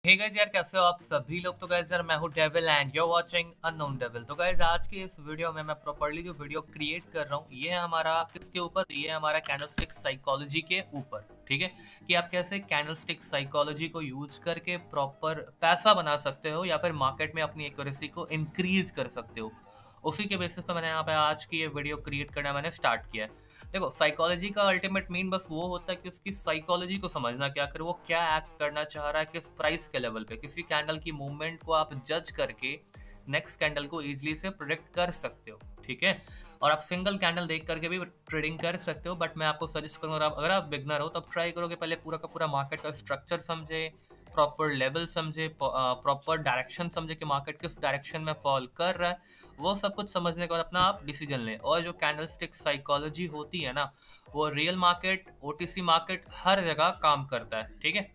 Hey guys यार, कैसे हो आप सभी लोग। तो गाइस यार, मैं हूँ devil and you watching unknown devil. तो गाइस आज की इस वीडियो में मैं प्रॉपर्ली जो वीडियो क्रिएट कर रहा हूँ, ये है हमारा किसके ऊपर, ये है हमारा कैंडलस्टिक साइकोलॉजी के ऊपर। ठीक है, कि आप कैसे कैंडलस्टिक साइकोलॉजी को यूज करके प्रॉपर पैसा बना सकते हो या फिर मार्केट में अपनी एक्यूरेसी को इंक्रीज कर सकते हो। उसी के बेसिस पे मैंने यहाँ पे आज की ये वीडियो क्रिएट करना मैंने स्टार्ट किया है। देखो, साइकोलॉजी का अल्टीमेट मीन बस वो होता है कि उसकी साइकोलॉजी को समझना, कि आखिर वो क्या एक्ट करना चाह रहा है, किस प्राइस के लेवल पे। किसी कैंडल की मूवमेंट को आप जज करके नेक्स्ट कैंडल को इजीली से प्रिडिक्ट कर सकते हो। ठीक है, और आप सिंगल कैंडल देख करके भी ट्रेडिंग कर सकते हो, बट मैं आपको सजेस्ट करूंगा, अगर आप बिगनर हो तब ट्राई करो कि पहले पूरा का पूरा मार्केट का स्ट्रक्चर समझे, प्रॉपर लेवल समझे, प्रॉपर डायरेक्शन समझे कि मार्केट किस डायरेक्शन में फॉल कर रहा है। वो सब कुछ समझने के बाद अपना आप डिसीजन लें। और जो कैंडलस्टिक साइकोलॉजी होती है ना, वो रियल मार्केट, ओटीसी मार्केट, हर जगह काम करता है। ठीक है,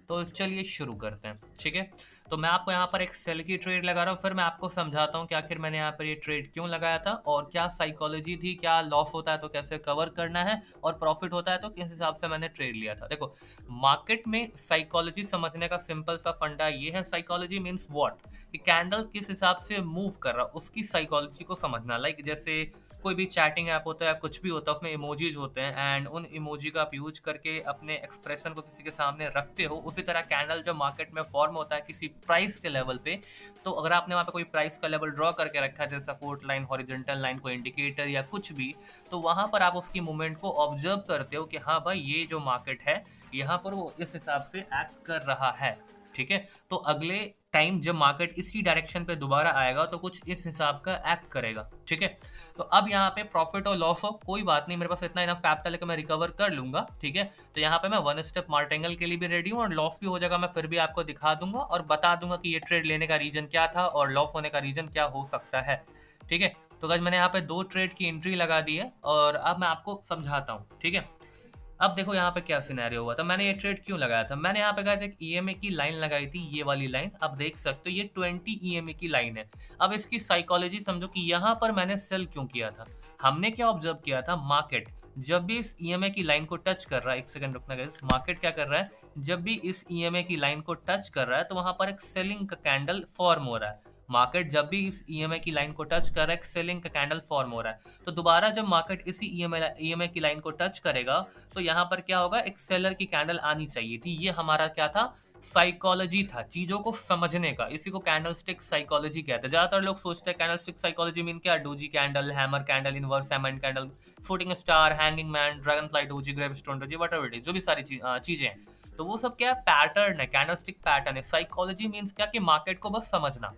तो चलिए शुरू करते हैं। ठीक है, तो मैं आपको यहाँ पर एक सेल की ट्रेड लगा रहा हूँ, फिर मैं आपको समझाता हूँ कि आखिर मैंने यहाँ पर ये ट्रेड क्यों लगाया था और क्या साइकोलॉजी थी, क्या लॉस होता है तो कैसे कवर करना है, और प्रॉफिट होता है तो किस हिसाब से मैंने ट्रेड लिया था। देखो, मार्केट में साइकोलॉजी समझने का सिंपल सा फंडा ये है, साइकोलॉजी मीन्स व्हाट, कि कैंडल किस हिसाब से मूव कर रहा है उसकी साइकोलॉजी को समझना। लाइक जैसे कोई भी चैटिंग ऐप होता है, कुछ भी होता है, उसमें इमोजीज होते हैं एंड उन इमोजी का आप यूज करके अपने एक्सप्रेशन को किसी के सामने रखते हो। उसी तरह कैंडल जब मार्केट में फॉर्म होता है किसी प्राइस के लेवल पे, तो अगर आपने वहाँ पे कोई प्राइस का लेवल ड्रॉ करके रखा है, जैसे सपोर्ट लाइन, हॉरिजॉन्टल लाइन, कोई इंडिकेटर या कुछ भी, तो वहाँ पर आप उसकी मूवमेंट को ऑब्जर्व करते हो कि हाँ भाई, ये जो मार्केट है यहाँ पर वो इस हिसाब से एक्ट कर रहा है। ठीक है, तो अगले टाइम जब मार्केट इसी डायरेक्शन पे दोबारा आएगा तो कुछ इस हिसाब का एक्ट करेगा। ठीक है, तो अब यहाँ पे प्रॉफिट और लॉस हो कोई बात नहीं, मेरे पास इतना इनफ कैपिटल है कि मैं रिकवर कर लूंगा। ठीक है, तो यहाँ पे मैं वन स्टेप मार्टेंगल के लिए भी रेडी हूँ, और लॉस भी हो जाएगा, मैं फिर भी आपको दिखा दूंगा और बता दूंगा कि ये ट्रेड लेने का रीजन क्या था और लॉस होने का रीजन क्या हो सकता है। ठीक है, तो गाइस मैंने यहाँ पे 2 ट्रेड की एंट्री लगा दी है और अब मैं आपको समझाता हूँ। ठीक है, अब देखो यहाँ पे क्या सिनेरियो हुआ था, मैंने ये ट्रेड क्यों लगाया था। मैंने यहाँ पे गाइस एक ईएमए की लाइन लगाई थी, ये वाली लाइन आप देख सकते हो, ये 20 ईएमए की लाइन है। अब इसकी साइकोलॉजी समझो कि यहाँ पर मैंने सेल क्यों किया था। हमने क्या ऑब्जर्व किया था, मार्केट जब भी इस ईएमए की लाइन को टच कर रहा है, एक सेकंड रुकना गाइस, मार्केट क्या कर रहा है, जब भी इस ईएमए की लाइन को टच कर रहा है तो वहां पर एक सेलिंग का कैंडल फॉर्म हो रहा है। मार्केट जब भी इस ईएमए की लाइन को टच कर रहा है, एक सेलिंग का कैंडल फॉर्म हो रहा है। तो दोबारा जब मार्केट इसी ईएमए की लाइन को टच करेगा तो यहाँ पर क्या होगा, एक सेलर की कैंडल आनी चाहिए थी। ये हमारा क्या था, साइकोलॉजी था, चीजों को समझने का। इसी को कैंडलस्टिक साइकोलॉजी कहते हैं। ज्यादातर लोग सोचते हैं कैंडलस्टिक साइकोलॉजी मीन क्या, doji candle, hammer candle, inverse hammer candle, shooting star, hanging man, dragon fly doji, gravestone doji, whatever it is, जो भी सारी चीजें हैं, तो वो सब क्या है, पैटर्न है, कैंडलस्टिक पैटर्न है। साइकोलॉजी मीन्स क्या, कि मार्केट को बस समझना।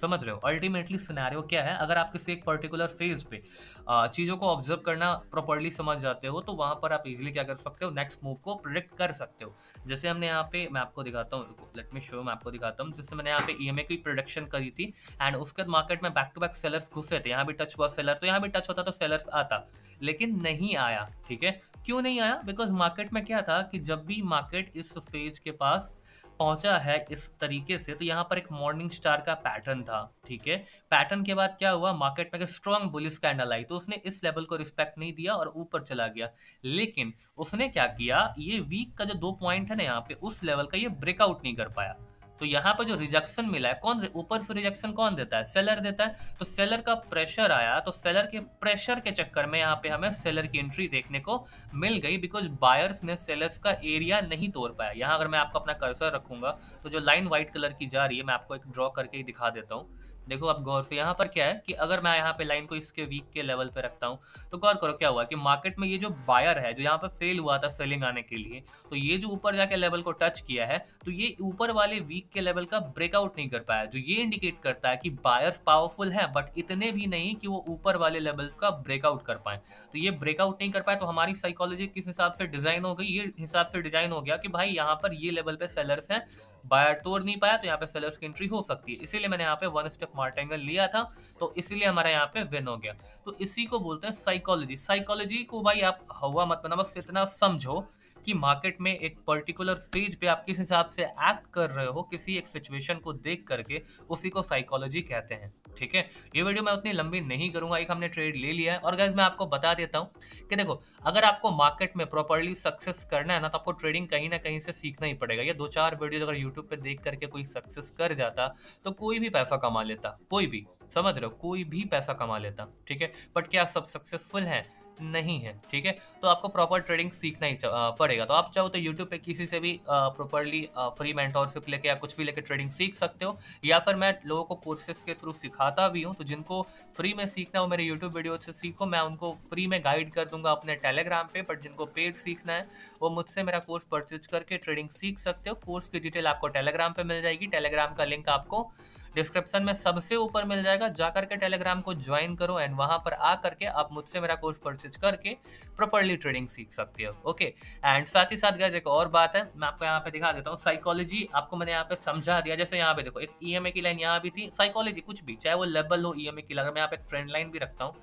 समझ रहे हो, अल्टीमेटली सिनेरियो क्या है, अगर आप किसी एक पर्टिकुलर फेज पे चीजों को ऑब्जर्व करना प्रॉपर्ली समझ जाते हो तो वहां पर आप इजीली क्या कर सकते हो, नेक्स्ट मूव को प्रिडिक्ट कर सकते हो। जैसे हमने यहाँ पे, मैं आपको दिखाता हूँ, लेट मी शो, मैं आपको दिखाता हूँ। जैसे मैंने यहाँ पे ईएमए की प्रोडक्शन करी थी एंड उसके बाद मार्केट में बैक टू बैक सेलर्स घुसे थे, यहाँ भी टच हुआ सेलर, तो यहाँ भी टच होता तो सेलर्स आता, लेकिन नहीं आया। ठीक है, क्यों नहीं आया, बिकॉज मार्केट में क्या था कि जब भी मार्केट इस फेज के पास पहुंचा है इस तरीके से, तो यहाँ पर एक मॉर्निंग स्टार का पैटर्न था। ठीक है, पैटर्न के बाद क्या हुआ, मार्केट में स्ट्रॉन्ग बुलिश कैंडल आई, तो उसने इस लेवल को रिस्पेक्ट नहीं दिया और ऊपर चला गया। लेकिन उसने क्या किया, ये वीक का जो 2 पॉइंट है ना यहाँ पे, उस लेवल का ये ब्रेकआउट नहीं कर पाया। तो यहाँ पर जो रिजेक्शन मिला है, कौन ऊपर से रिजेक्शन कौन देता है, सेलर देता है। तो सेलर का प्रेशर आया, तो सेलर के प्रेशर के चक्कर में यहाँ पे हमें सेलर की एंट्री देखने को मिल गई, बिकॉज बायर्स ने सेलर्स का एरिया नहीं तोड़ पाया। यहाँ अगर मैं आपको अपना कर्सर रखूंगा तो जो लाइन व्हाइट कलर की जा रही है, मैं आपको एक ड्रॉ करके ही दिखा देता हूँ। देखो आप गौर से, यहाँ पर क्या है कि अगर मैं यहाँ पे लाइन को इसके वीक के लेवल पे रखता हूँ तो गौर करो क्या हुआ कि मार्केट में ये जो बायर है, जो यहाँ पे फेल हुआ था सेलिंग आने के लिए, तो ये जो ऊपर जाके लेवल को टच किया है, तो ये ऊपर वाले वीक के लेवल का ब्रेकआउट नहीं कर पाया, जो ये इंडिकेट करता है कि बायर्स पावरफुल है, बट इतने भी नहीं कि वो ऊपर वाले लेवल्स का ब्रेकआउट कर पाए। तो ये ब्रेकआउट नहीं कर पाए, तो हमारी साइकोलॉजी किस हिसाब से डिजाइन हो गई, ये हिसाब से डिजाइन हो गया कि भाई यहाँ पर ये लेवल पे सेलर्स हैं, बायर तोड़ नहीं पाया, तो यहाँ पे सेलर्स की एंट्री हो सकती है। इसीलिए मैंने यहाँ पे वन स्टेप मार्टेंगल लिया था, तो इसीलिए हमारा यहाँ पे विन हो गया। तो इसी को बोलते हैं साइकोलॉजी। साइकोलॉजी को भाई आप हवा मत बना, बस इतना समझो कि मार्केट में एक पर्टिकुलर फेज पे आप किस हिसाब से एक्ट कर रहे हो, किसी एक सिचुएशन को देख करके, उसी को साइकोलॉजी कहते हैं। ठीक है, ये वीडियो मैं उतनी लंबी नहीं करूंगा, एक हमने ट्रेड ले लिया है। और गाइस मैं आपको बता देता हूँ कि देखो, अगर आपको मार्केट में प्रॉपर्ली सक्सेस करना है ना, तो आपको ट्रेडिंग कहीं ना कहीं से सीखना ही पड़ेगा। ये 2-4 वीडियो अगर यूट्यूब पे देख करके कोई सक्सेस कर जाता तो कोई भी पैसा कमा लेता, कोई भी, समझ रहे हो, कोई भी पैसा कमा लेता, ठीक है। बट क्या सब सक्सेसफुल हैं? नहीं है, ठीक है। तो आपको प्रॉपर ट्रेडिंग सीखना ही पड़ेगा। तो आप चाहो तो यूट्यूब पे किसी से भी प्रॉपरली फ्री मेंटोरशिप लेके या कुछ भी लेके ट्रेडिंग सीख सकते हो, या फिर मैं लोगों को कोर्सेज के थ्रू सिखाता भी हूँ। तो जिनको फ्री में सीखना हो मेरे यूट्यूब वीडियो से सीखो, मैं उनको फ्री में गाइड कर दूंगा अपने टेलीग्राम पे। बट जिनको पेड सीखना है वो मुझसे मेरा कोर्स परचेज करके ट्रेडिंग सीख सकते हो। कोर्स की डिटेल आपको टेलीग्राम पे मिल जाएगी, टेलीग्राम का लिंक आपको डिस्क्रिप्शन में सबसे ऊपर मिल जाएगा। जाकर के टेलीग्राम को ज्वाइन करो एंड वहां पर आ करके आप मुझसे मेरा कोर्स परचेज करके प्रॉपर्ली ट्रेडिंग सीख सकते हो। ओके, एंड साथ ही साथ गाइस एक और बात है, मैं आपको यहाँ पे दिखा देता हूँ। साइकोलॉजी आपको मैंने यहाँ पे समझा दिया। जैसे यहाँ पे देखो, एक ईएमए की लाइन यहाँ भी थी। साइकोलॉजी कुछ भी, चाहे वो लेवल हो ईएमए की, अगर मैं यहाँ पे ट्रेंड लाइन भी रखता हूँ,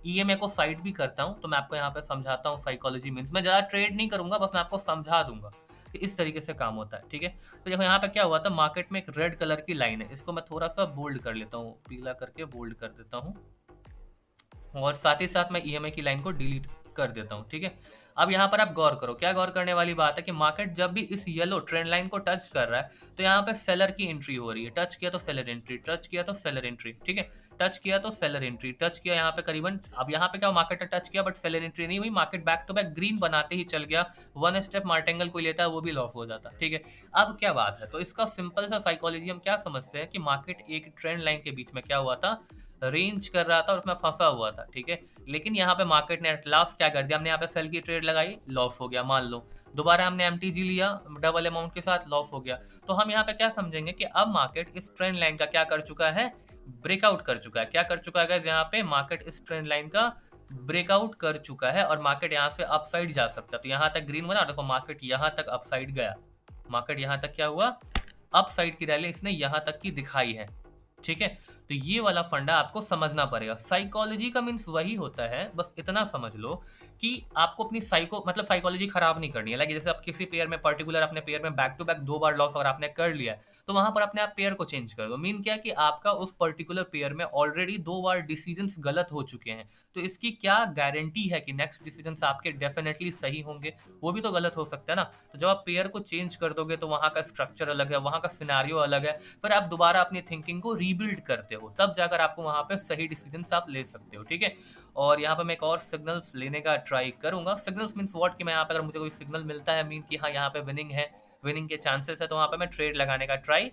ईएमए को साइड भी करता हूँ, तो मैं आपको यहाँ पे समझाता हूँ साइकोलॉजी मीन्स। मैं ज्यादा ट्रेड नहीं करूंगा, बस मैं आपको समझा दूंगा कि इस तरीके से काम होता है, ठीक है। तो देखो यहाँ पे क्या हुआ था, मार्केट में एक रेड कलर की लाइन है, इसको मैं थोड़ा सा बोल्ड कर लेता हूँ, पीला करके बोल्ड कर देता हूँ, और साथ ही साथ मैं ईएमए की लाइन को डिलीट कर देता हूँ, ठीक है। अब यहाँ पर आप गौर करो, क्या गौर करने वाली बात है कि मार्केट जब भी इस येलो ट्रेंड लाइन को टच कर रहा है तो यहाँ पे सेलर की एंट्री हो रही है। टच किया तो सेलर एंट्री, टच किया तो सेलर एंट्री, ठीक है। टच किया तो सेलर एंट्री, टच किया यहाँ पे करीबन, अब यहाँ पे क्या मार्केट ने टच किया बट सेलर एंट्री नहीं हुई, market back to back green बनाते ही चल गया। वन स्टेप मार्टेंगल कोई लेता है वो भी लॉस हो जाता, ठीक है। अब क्या बात है, तो इसका सिंपल सा साइकोलॉजी हम क्या समझते हैं कि मार्केट एक ट्रेंड लाइन के बीच में क्या हुआ था, रेंज कर रहा था और उसमें फंसा हुआ था, ठीक है। लेकिन यहाँ पे मार्केट ने एट लास्ट क्या कर दिया, हमने यहाँ पे सेल की ट्रेड लगाई, लॉस हो गया, मान लो। दोबारा हमने एमटीजी लिया डबल अमाउंट के साथ, लॉस हो गया। तो हम यहाँ पे क्या समझेंगे कि अब मार्केट इस ट्रेंड लाइन का क्या कर चुका है, ब्रेकआउट कर चुका है। क्या कर चुका है, यहाँ पे मार्केट इस ट्रेंड लाइन का ब्रेकआउट कर चुका है और मार्केट यहाँ से अपसाइड जा सकता है। तो यहाँ तक ग्रीन बना, देखो मार्केट यहाँ तक अपसाइड गया, मार्केट यहाँ तक क्या हुआ, अपसाइड की रैली इसने यहाँ तक की दिखाई है, ठीक है। तो ये वाला फंडा आपको समझना पड़ेगा। साइकोलॉजी का मीन्स वही होता है, बस इतना समझ लो कि आपको अपनी साइकोलॉजी खराब नहीं करनी है। लाइक जैसे आप किसी पेयर में पर्टिकुलर अपने पेयर में बैक टू बैक 2 बार लॉस अगर आपने कर लिया है तो वहां पर अपने आप पेयर को चेंज कर दो। मीन क्या कि आपका उस पर्टिकुलर पेयर में ऑलरेडी 2 बार डिसीजंस गलत हो चुके हैं, तो इसकी क्या गारंटी है कि नेक्स्ट डिसीजंस आपके डेफिनेटली सही होंगे, वो भी तो गलत हो सकता है ना। तो जब आप पेयर को चेंज कर दोगे तो वहां का स्ट्रक्चर अलग है, वहां का सिनेरियो अलग है, फिर आप दोबारा अपनी थिंकिंग को रीबिल्ड करते हो, तब जाकर आपको वहां पे सही डिसीजंस आप ले सकते हो, ठीक है। और यहाँ पे मैं एक और सिग्नल्स लेने का ट्राई करूंगा। सिग्नल्स मीन्स व्हाट, कि मैं यहाँ पे अगर मुझे कोई सिग्नल मिलता है मीन कि हाँ यहाँ पे विनिंग है, विनिंग के चांसेस है, तो वहाँ पे मैं ट्रेड लगाने का ट्राई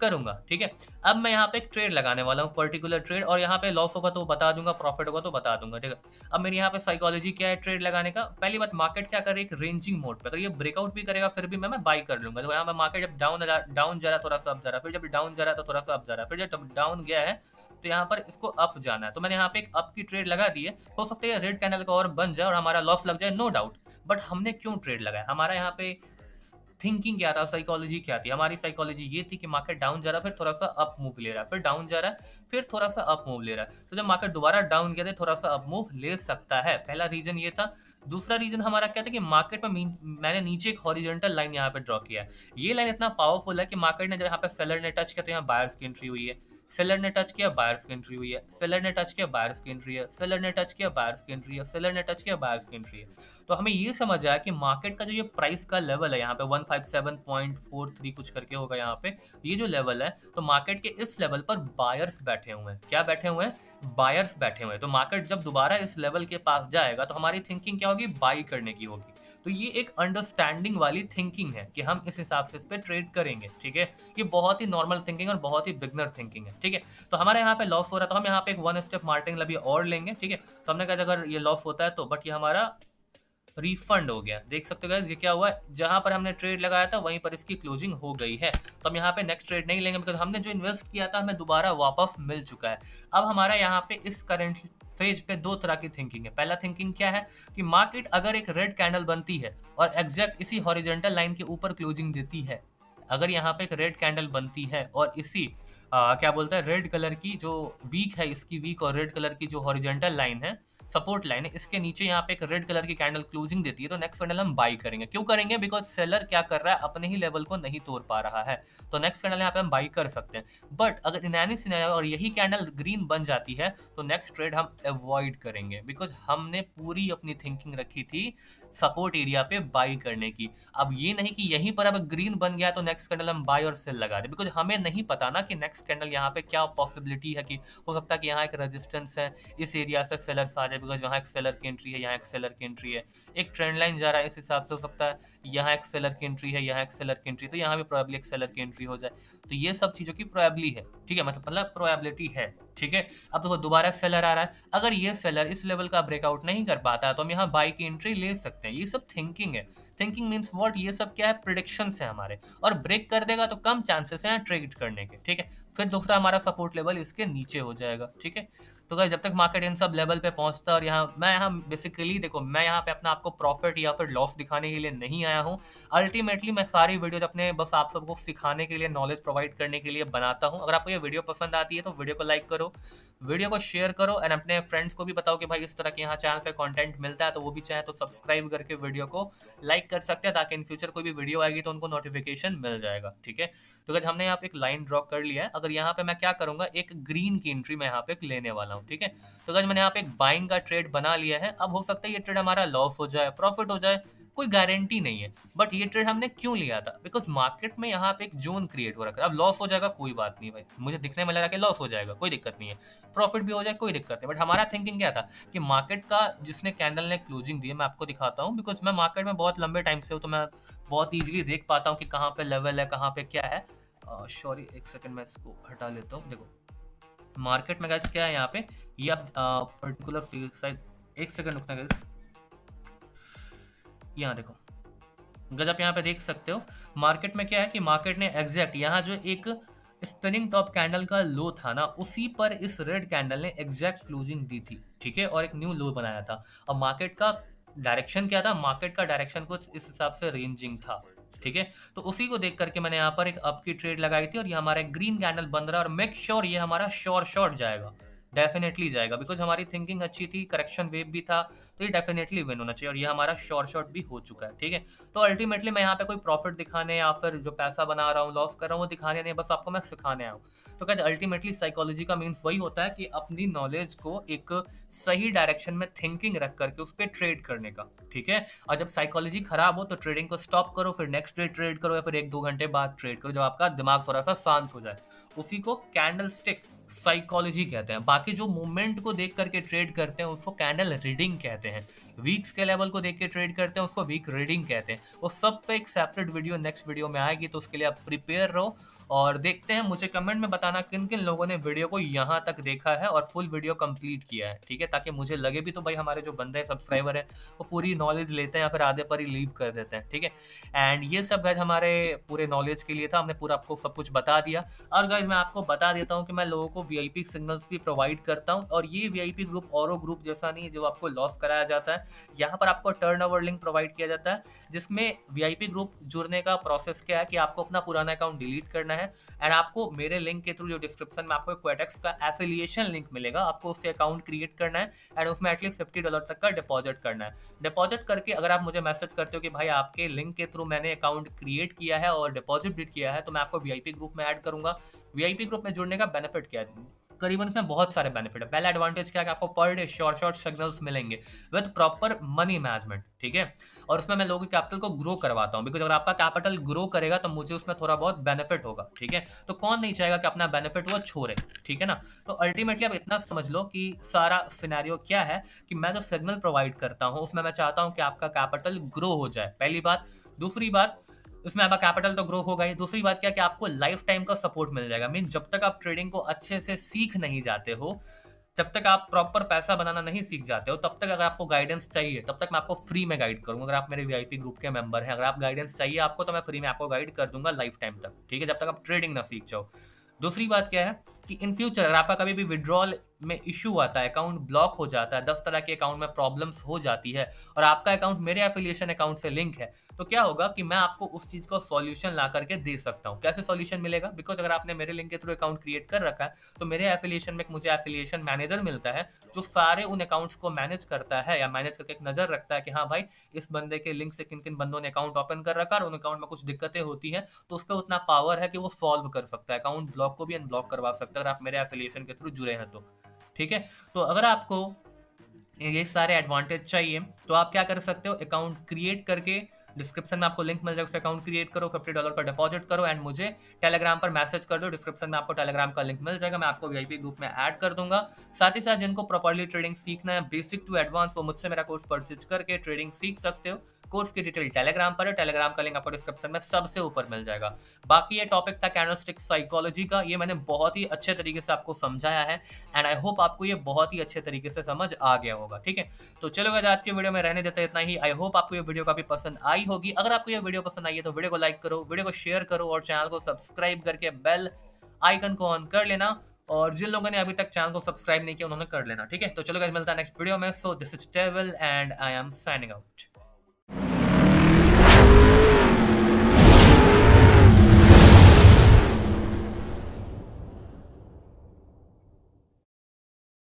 करूंगा, ठीक है। अब मैं यहाँ पे एक ट्रेड लगाने वाला हूँ, पर्टिकुलर ट्रेड, और यहाँ पे लॉस होगा तो बता दूंगा, प्रॉफिट होगा तो बता दूंगा, ठीक है। अब मेरी यहाँ पे साइकोलॉजी क्या है ट्रेड लगाने का, पहली बात मार्केट क्या करे, एक रेंजिंग मोड पे, अगर ये ब्रेकआउट भी करेगा फिर भी मैं बाई कर लूंगा। तो यहाँ पे मार्केट जब डाउन जा रहा थोड़ा सा अप जा रहा, फिर जब डाउन जा रहा था थोड़ा सा अप जा रहा, फिर जब डाउन गया है तो यहाँ पर इसको अप जाना है। तो मैंने यहाँ पे एक अप की ट्रेड लगा दी है, हो सकता है रेड कैंडल का और बन जाए और हमारा लॉस लग जाए, नो डाउट। बट हमने क्यों ट्रेड लगाया, हमारा यहाँ पे थिंकिंग क्या था, साइकोलॉजी क्या थी, हमारी साइकोलॉजी ये थी कि मार्केट डाउन जा रहा है, फिर थोड़ा सा अप मूव ले रहा है, फिर डाउन जा रहा है, फिर थोड़ा सा अप मूव ले रहा है। तो जब मार्केट दोबारा डाउन गया था थोड़ा सा अप मूव ले सकता है, पहला रीजन ये था। दूसरा रीजन हमारा क्या था कि मार्केट में मैंने नीचे एक हॉरिजॉन्टल लाइन यहाँ पे ड्रॉ किया है। ये लाइन इतना पावरफुल है कि मार्केट ने जब यहाँ पे सेलर ने टच किया तो यहाँ बायर्स की एंट्री हुई है, सेलर ने टच किया बायर्स की एंट्री हुई है, सेलर ने टच किया बायर्स की एंट्री है, सेलर ने टच किया बायर्स की एंट्री है, सेलर ने टच किया बायर्स की एंट्री है। तो हमें ये समझ आया कि मार्केट का जो ये प्राइस का लेवल है यहाँ पे 157.43 कुछ करके होगा यहाँ पे, ये जो लेवल है, तो मार्केट के इस लेवल पर बायर्स बैठे हुए हैं। क्या बैठे हुए हैं, बायर्स बैठे हुए हैं। तो मार्केट जब दोबारा इस लेवल के पास जाएगा तो हमारी थिंकिंग क्या होगी, बाई करने की होगी। तो ये एक अंडरस्टैंडिंग वाली थिंकिंग है कि हम इस हिसाब से इस पे ट्रेड करेंगे, ठीक है। ये बहुत ही नॉर्मल थिंकिंग और बहुत ही बिगनर थिंकिंग है, ठीक है। तो हमारे यहाँ पे लॉस हो रहा है तो हम यहाँ पे एक 1 स्टेप मार्टिंग अभी और लेंगे, ठीक है। तो हमने कहा अगर ये लॉस होता है तो, बट ये हमारा रिफंड हो गया, देख सकते हो गाइस ये क्या हुआ, जहां पर हमने ट्रेड लगाया था वहीं पर इसकी क्लोजिंग हो गई है। तो हम यहाँ पे नेक्स्ट ट्रेड नहीं लेंगे, बिकॉज हमने जो इन्वेस्ट किया था हमें दोबारा वापस मिल चुका है। अब हमारा यहाँ पे इस करंट फेज पे 2 तरह की थिंकिंग है। पहला थिंकिंग क्या है कि मार्केट अगर एक रेड कैंडल बनती है और एग्जैक्ट इसी हॉरिजॉन्टल लाइन के ऊपर क्लोजिंग देती है, अगर यहाँ पे एक रेड कैंडल बनती है और इसी क्या बोलते हैं रेड कलर की जो वीक है, इसकी वीक और रेड कलर की जो हॉरिजॉन्टल लाइन है, सपोर्ट लाइन है, इसके नीचे यहाँ पे एक रेड कलर की कैंडल क्लोजिंग देती है, तो नेक्स्ट कैंडल हम बाई करेंगे। क्यों करेंगे? बिकॉज सेलर क्या कर रहा है, अपने ही लेवल को नहीं तोड़ पा रहा है, तो नेक्स्ट कैंडल यहाँ पे हम बाई कर सकते हैं। बट अगर इन एनी सिनेरियो और यही कैंडल ग्रीन बन जाती है तो नेक्स्ट ट्रेड हम अवॉइड करेंगे, बिकॉज हमने पूरी अपनी थिंकिंग रखी थी सपोर्ट एरिया पे बाई करने की। अब ये नहीं कि यहीं पर अब ग्रीन बन गया तो नेक्स्ट कैंडल हम बाई और सेल लगा दे, बिकॉज हमें नहीं पता ना कि नेक्स्ट कैंडल यहाँ पे क्या पॉसिबिलिटी है, कि हो सकता है कि यहाँ एक रेजिस्टेंस है, इस एरिया से सेलर्स आ जाए, बिकॉज यहाँ एक सेलर की एंट्री है, यहाँ एक सेलर की एंट्री है, एक ट्रेंड लाइन जा रहा है, इस हिसाब से हो सकता है यहाँ एक सेलर की एंट्री है, यहाँ एक सेलर की एंट्री, तो यहाँ भी प्रोबेबली एक सेलर की एंट्री हो जाए। तो ये सब चीज़ों की प्रोबेबली है, ठीक है, मतलब प्रोबेबिलिटी है, ठीक है। अब देखो दोबारा सेलर आ रहा है, अगर ये सेलर इस लेवल का ब्रेकआउट नहीं कर पाता है तो हम यहाँ बाई की एंट्री ले सकते हैं। ये सब थिंकिंग है। Thinking means what? ये सब क्या है? प्रिडिक्शंस है हमारे, और ब्रेक कर देगा तो कम चांसेस हैं ट्रेड करने के, ठीक है। फिर दूसरा हमारा सपोर्ट लेवल इसके नीचे हो जाएगा, ठीक है। तो गाइस जब तक मार्केट इन सब लेवल पे पहुंचता है, और यहाँ बेसिकली देखो, मैं यहाँ पे अपना आपको प्रॉफिट या फिर लॉस दिखाने के लिए नहीं आया हूँ। अल्टीमेटली मैं सारी वीडियोज अपने बस आप सबको सिखाने के लिए, नॉलेज प्रोवाइड करने के लिए बनाता हूँ। अगर आपको ये वीडियो पसंद आती है तो वीडियो को लाइक करो, वीडियो को शेयर करो, एंड अपने फ्रेंड्स को भी बताओ कि भाई इस तरह के यहाँ चैनल पे कंटेंट मिलता है, तो वो भी चाहे तो सब्सक्राइब करके वीडियो को लाइक कर सकते हैं, ताकि इन फ्यूचर कोई भी वीडियो आएगी तो उनको नोटिफिकेशन मिल जाएगा, ठीक है। तो गाइस हमने यहाँ पे एक लाइन ड्रॉ कर लिया है। अगर यहाँ पे मैं क्या करूंगा, एक ग्रीन की एंट्री मैं यहाँ पे लेने वाला हूँ, ठीक है। तो गाइस मैंने यहाँ पे एक बाइंग का ट्रेड बना लिया है। अब हो सकता है ये ट्रेड हमारा लॉस हो जाए, प्रॉफिट हो जाए, कोई गारंटी नहीं है। बट ये ट्रेड हमने क्यों लिया था? बिकॉज मार्केट में यहाँ पे एक जोन क्रिएट हो रखा है। अब लॉस हो जाएगा कोई बात नहीं भाई, मुझे दिखने में लग रहा है कि लॉस हो जाएगा, कोई दिक्कत नहीं है, प्रॉफिट भी हो जाए कोई दिक्कत नहीं। बट हमारा थिंकिंग क्या था कि मार्केट का जिसने कैंडल ने क्लोजिंग दी है, मैं आपको दिखाता हूँ, बिकॉज मैं मार्केट में बहुत लंबे टाइम से हूँ, तो मैं बहुत ईजिली देख पाता हूँ कि कहाँ पे लेवल है, कहाँ पे क्या है। सॉरी एक सेकंड मैं इसको हटा लेता हूँ। देखो मार्केट में गाइस क्या है यहाँ पे, ये आप पर्टिकुलर फील्ड साइड, एक सेकंड रुकना गाइस, यहाँ देखो गाइस, आप यहाँ पे देख सकते हो मार्केट में क्या है कि मार्केट ने एग्जैक्ट यहाँ जो एक स्पिनिंग टॉप कैंडल का लो था ना, उसी पर इस रेड कैंडल ने एग्जैक्ट क्लोजिंग दी थी, ठीक है, और एक न्यू लो बनाया था। और मार्केट का डायरेक्शन क्या था? मार्केट का डायरेक्शन कुछ इस हिसाब से रेंजिंग था, ठीक है। तो उसी को देख करके मैंने यहाँ पर एक अप की ट्रेड लगाई थी, और ये हमारा एक ग्रीन कैंडल बन रहा है, और मेक श्योर ये हमारा शॉर्ट जाएगा, डेफिनेटली जाएगा, बिकॉज हमारी थिंकिंग अच्छी थी, करेक्शन वेव भी था, तो ये डेफिनेटली विन होना चाहिए, और ये हमारा शॉर्ट भी हो चुका है, ठीक है। तो अल्टीमेटली मैं यहाँ पे कोई प्रॉफिट दिखाने या फिर जो पैसा बना रहा हूँ, लॉस कर रहा हूँ, वो दिखाने नहीं, बस आपको मैं सिखाने आया हूँ। तो कहते अल्टीमेटली साइकोलॉजी का मीन्स वही होता है कि अपनी नॉलेज को एक सही डायरेक्शन में थिंकिंग रख करके उस पर ट्रेड करने का, ठीक है। और जब साइकोलॉजी खराब हो तो ट्रेडिंग को स्टॉप करो, फिर नेक्स्ट डे ट्रेड करो, या फिर 1-2 घंटे बाद ट्रेड करो, जब आपका दिमाग थोड़ा सा शांत हो जाए। उसी को कैंडल स्टिक साइकोलॉजी कहते हैं। बाकी जो मूवमेंट को देख करके ट्रेड करते हैं उसको कैंडल रीडिंग कहते हैं। वीक्स के लेवल को देख के ट्रेड करते हैं उसको वीक रीडिंग कहते हैं। वो सब पे एक सेपरेट वीडियो नेक्स्ट वीडियो में आएगी, तो उसके लिए आप प्रिपेयर रहो। और देखते हैं, मुझे कमेंट में बताना किन किन लोगों ने वीडियो को यहाँ तक देखा है और फुल वीडियो कंप्लीट किया है, ठीक है, ताकि मुझे लगे भी तो भाई हमारे जो बंदे सब्सक्राइबर हैं वो पूरी नॉलेज लेते हैं या फिर आधे पर ही लीव कर देते हैं, ठीक है। एंड ये सब गाइज हमारे पूरे नॉलेज के लिए था, हमने पूरा आपको सब कुछ बता दिया। और गाइज मैं आपको बता देता हूँ कि मैं लोगों को VIP सिग्नल्स भी प्रोवाइड करता हूँ, और ये VIP ग्रुप औरो ग्रुप जैसा नहीं है जो आपको लॉस कराया जाता है। यहाँ पर आपको टर्नओवर लिंक प्रोवाइड किया जाता है, जिसमें VIP ग्रुप जुड़ने का प्रोसेस क्या है कि आपको अपना पुराना अकाउंट डिलीट करना है, एंड आपको मेरे लिंक के थ्रू जो डिस्क्रिप्शन में आपको क्वेटेक्स का एफिलिएशन लिंक मिलेगा, आपको उससे अकाउंट क्रिएट करना है, एंड उसमें एटलीस्ट $50 तक का डिपॉजिट करना है। डिपॉजिट करके अगर आप मुझे मैसेज करते हो कि भाई आपके लिंक के थ्रू मैंने अकाउंट क्रिएट किया है और डिपॉजिट भी किया है, तो मैं आपको VIP ग्रुप में ऐड करूंगा। VIP ग्रुप में जुड़ने का बेनिफिट क्या है? करीबन इसमें बहुत सारे बेनिफिट है। पहला एडवांटेज क्या है कि आपको पर डे शॉर्ट सिग्नल्स मिलेंगे विद प्रॉपर मनी मैनेजमेंट, ठीक है। और उसमें मैं लोगों के कैपिटल को ग्रो करवाता हूँ, बिकॉज अगर आपका कैपिटल ग्रो करेगा तो मुझे उसमें थोड़ा बहुत बेनिफिट होगा, ठीक है। तो कौन नहीं चाहेगा कि अपना बेनिफिट वो छोड़े, ठीक है ना। तो अल्टीमेटली आप इतना समझ लो कि सारा सिनेरियो क्या है कि मैं जो सिग्नल प्रोवाइड करता हूँ उसमें मैं चाहता हूँ कि आपका कैपिटल ग्रो हो जाए, पहली बात। दूसरी बात, उसमें आपका कैपिटल तो ग्रो होगा ही। दूसरी बात क्या कि आपको लाइफ टाइम का सपोर्ट मिल जाएगा। मीन जब तक आप ट्रेडिंग को अच्छे से सीख नहीं जाते हो, जब तक आप प्रॉपर पैसा बनाना नहीं सीख जाते हो, तब तक अगर आपको गाइडेंस चाहिए तब तक मैं आपको फ्री में गाइड करूंगा। अगर आप मेरे VIP ग्रुप के मेंबर हैं, अगर आप गाइडेंस चाहिए आपको, तो मैं फ्री में आपको गाइड कर दूंगा लाइफ टाइम तक, ठीक है, जब तक आप ट्रेडिंग ना सीख जाओ। दूसरी बात क्या है कि इन फ्यूचर अगर आपका कभी भी विड्रॉल में इश्यू आता है, अकाउंट ब्लॉक हो जाता है, 10 तरह के अकाउंट में प्रॉब्लम्स हो जाती है और आपका अकाउंट मेरे एफिलिएशन अकाउंट से लिंक है, तो क्या होगा कि मैं आपको उस चीज़ का सॉल्यूशन ला करके दे सकता हूँ। कैसे सॉल्यूशन मिलेगा? बिकॉज़ अगर आपने मेरे लिंक के थ्रू अकाउंट क्रिएट कर रखा है, तो मेरे एफिलिएशन में एक मुझे एफिलिएशन मैनेजर मिलता है, जो सारे उन अकाउंट्स को मैनेज करता है या मैनेज करके एक नज़र रखता है कि हाँ भाई, इस बंदे के लिंक से किन-किन बंदों ने अकाउंट ओपन कर रखा है और उन अकाउंट में कुछ दिक्कतें होती हैं, तो उसपे उतना पावर है कि वो सॉल्व कर सकता है। अकाउंट ब्लॉक को भी अनब्लॉक करवा सकता है अगर आप मेरे एफिलिएशन के थ्रू जुड़े हैं तो। ठीक है? तो अगर आपको ये सारे एडवांटेज चाहिए तो आप क्या कर सकते हो, अकाउंट क्रिएट करके डिस्क्रिप्शन में आपको लिंक मिल जाएगा, उससे अकाउंट क्रिएट करो, $50 का डिपॉजिट करो एंड मुझे टेलीग्राम पर मैसेज कर दो। डिस्क्रिप्शन में आपको टेलीग्राम का लिंक मिल जाएगा, मैं आपको वीआईपी ग्रुप में ऐड कर दूंगा। साथ ही साथ जिनको प्रॉपर्ली ट्रेडिंग सीखना है, बेसिक टू एडवांस, वो मुझसे मेरा कोर्स परचेज करके ट्रेडिंग सीख सकते हो। कोर्स की डिटेल टेलीग्राम पर है, टेलीग्राम का लिंक आपको डिस्क्रिप्शन में सबसे ऊपर मिल जाएगा। बाकी ये टॉपिक था कैंडलस्टिक साइकोलॉजी का, ये मैंने बहुत ही अच्छे तरीके से आपको समझाया है एंड आई होप आपको ये बहुत ही अच्छे तरीके से समझ आ गया होगा। ठीक है, तो चलो गाइस, आज के वीडियो में रहने देते हैं इतना ही। आई होप आपको ये वीडियो काफी पसंद आई होगी। अगर आपको ये वीडियो पसंद आई है तो वीडियो को लाइक करो, वीडियो को शेयर करो और चैनल को सब्सक्राइब करके बेल आइकन को ऑन कर लेना। और जिन लोगों ने अभी तक चैनल को सब्सक्राइब नहीं किया उन्होंने कर लेना। ठीक है, तो चलो गाइस, मिलता है नेक्स्ट वीडियो में। So this is table and I am signing out.